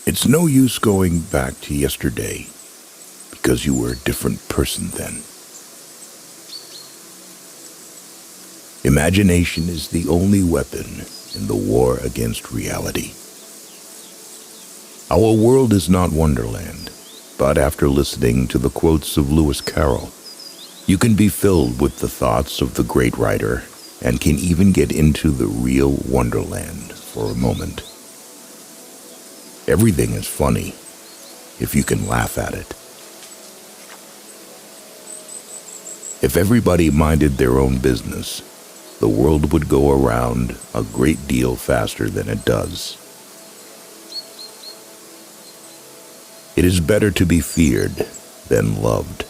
It's no use going back to yesterday because you were a different person then. Imagination is the only weapon in the war against reality. Our world is not Wonderland, but after listening to the quotes of Lewis Carroll, you can be filled with the thoughts of the great writer and can even get into the real Wonderland for a moment. Everything is funny if you can laugh at it. If everybody minded their own business, the world would go around a great deal faster than it does. It is better to be feared than loved.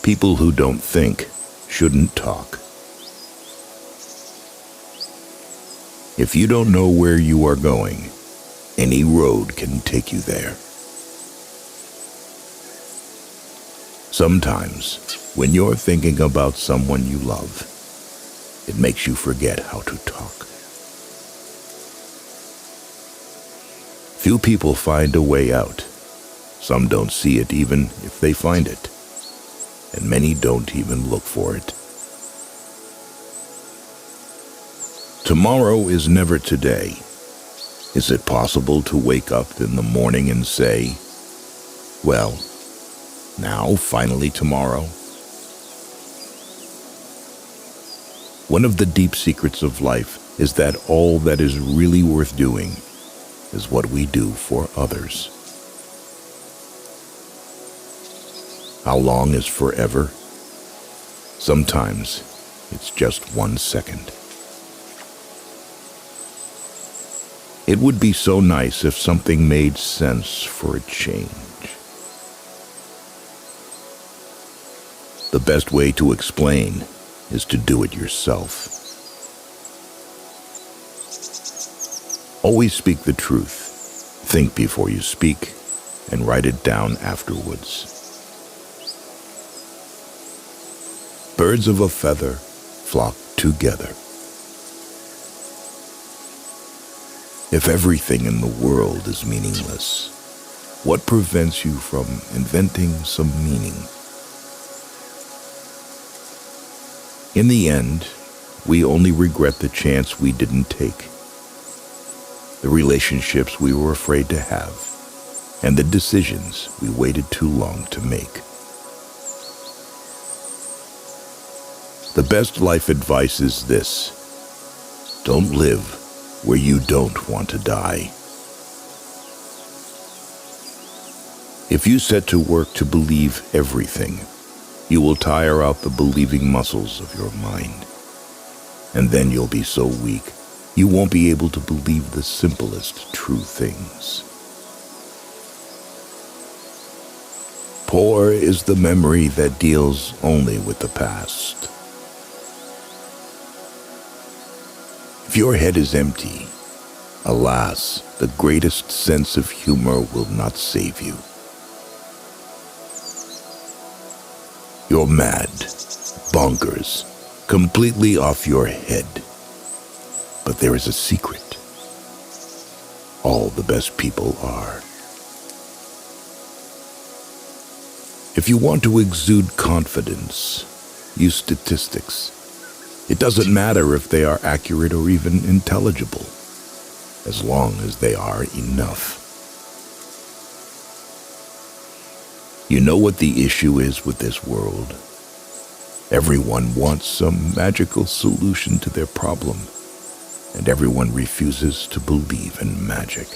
People who don't think shouldn't talk. If you don't know where you are going, any road can take you there. Sometimes, when you're thinking about someone you love, it makes you forget how to talk. Few people find a way out. Some don't see it even if they find it, and many don't even look for it. Tomorrow is never today. Is it possible to wake up in the morning and say, well, now finally tomorrow? One of the deep secrets of life is that all that is really worth doing is what we do for others. How long is forever? Sometimes it's just 1 second. It would be so nice if something made sense for a change. The best way to explain is to do it yourself. Always speak the truth. Think before you speak, and write it down afterwards. Birds of a feather flock together. If everything in the world is meaningless, what prevents you from inventing some meaning? In the end, we only regret the chance we didn't take, the relationships we were afraid to have, and the decisions we waited too long to make. The best life advice is this: don't live where you don't want to die. If you set to work to believe everything, you will tire out the believing muscles of your mind. And then you'll be so weak, you won't be able to believe the simplest true things. Poor is the memory that deals only with the past. If your head is empty, alas, the greatest sense of humor will not save you. You're mad, bonkers, completely off your head. But there is a secret. All the best people are. If you want to exude confidence, use statistics. It doesn't matter if they are accurate or even intelligible, as long as they are enough. You know what the issue is with this world? Everyone wants some magical solution to their problem, and everyone refuses to believe in magic.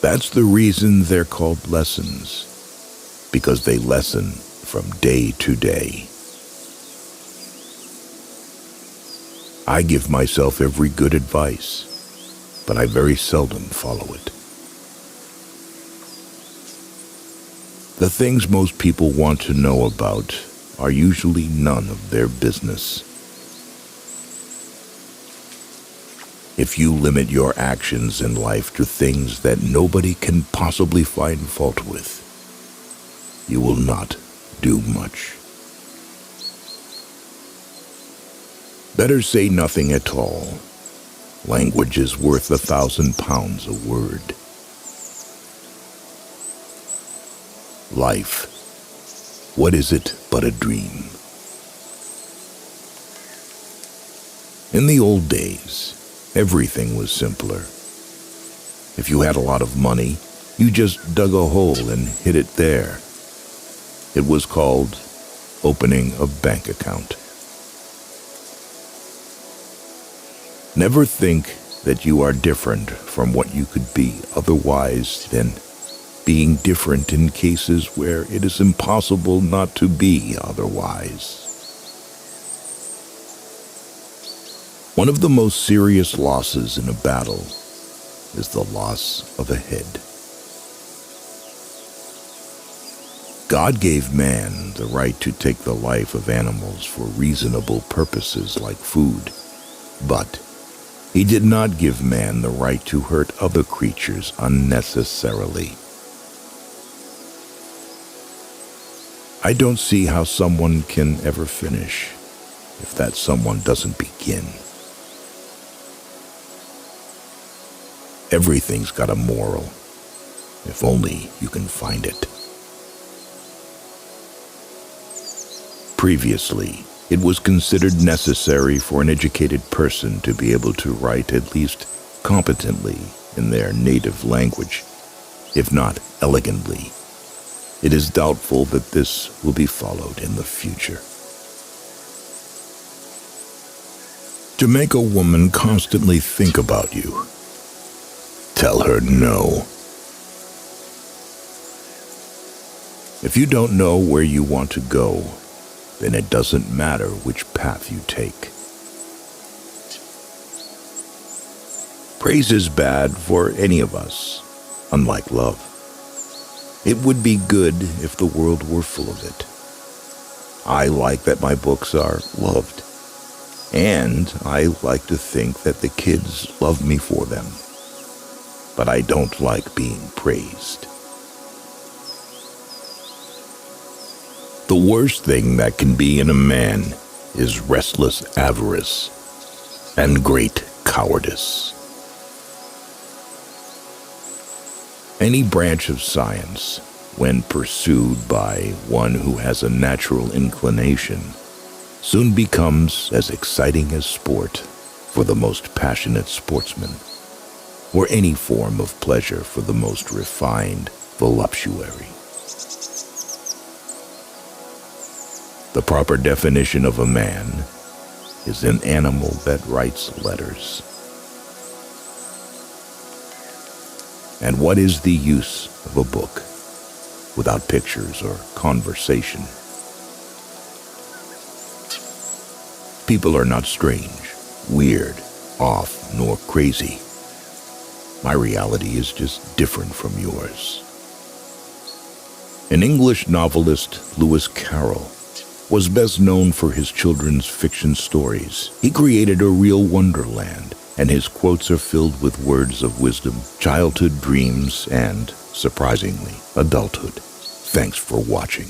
That's the reason they're called lessons, because they lesson from day to day. I give myself every good advice, but I very seldom follow it. The things most people want to know about are usually none of their business. If you limit your actions in life to things that nobody can possibly find fault with, you will not do much. Better say nothing at all. Language is worth 1,000 pounds a word. Life, what is it but a dream? In the old days, everything was simpler. If you had a lot of money, you just dug a hole and hid it there. It was called opening a bank account. Never think that you are different from what you could be otherwise than being different in cases where it is impossible not to be otherwise. One of the most serious losses in a battle is the loss of a head. God gave man the right to take the life of animals for reasonable purposes like food, but He did not give man the right to hurt other creatures unnecessarily. I don't see how someone can ever finish if that someone doesn't begin. Everything's got a moral, if only you can find it. Previously, it was considered necessary for an educated person to be able to write at least competently in their native language, if not elegantly. It is doubtful that this will be followed in the future. To make a woman constantly think about you, tell her no. If you don't know where you want to go, then it doesn't matter which path you take. Praise is bad for any of us, unlike love. It would be good if the world were full of it. I like that my books are loved, and I like to think that the kids love me for them. But I don't like being praised. The worst thing that can be in a man is restless avarice and great cowardice. Any branch of science, when pursued by one who has a natural inclination, soon becomes as exciting as sport for the most passionate sportsman, or any form of pleasure for the most refined voluptuary. The proper definition of a man is an animal that writes letters. And what is the use of a book without pictures or conversation? People are not strange, weird, off, nor crazy. My reality is just different from yours. An English novelist, Lewis Carroll, was best known for his children's fiction stories. He created a real Wonderland, and his quotes are filled with words of wisdom, childhood dreams, and, surprisingly, adulthood. Thanks for watching.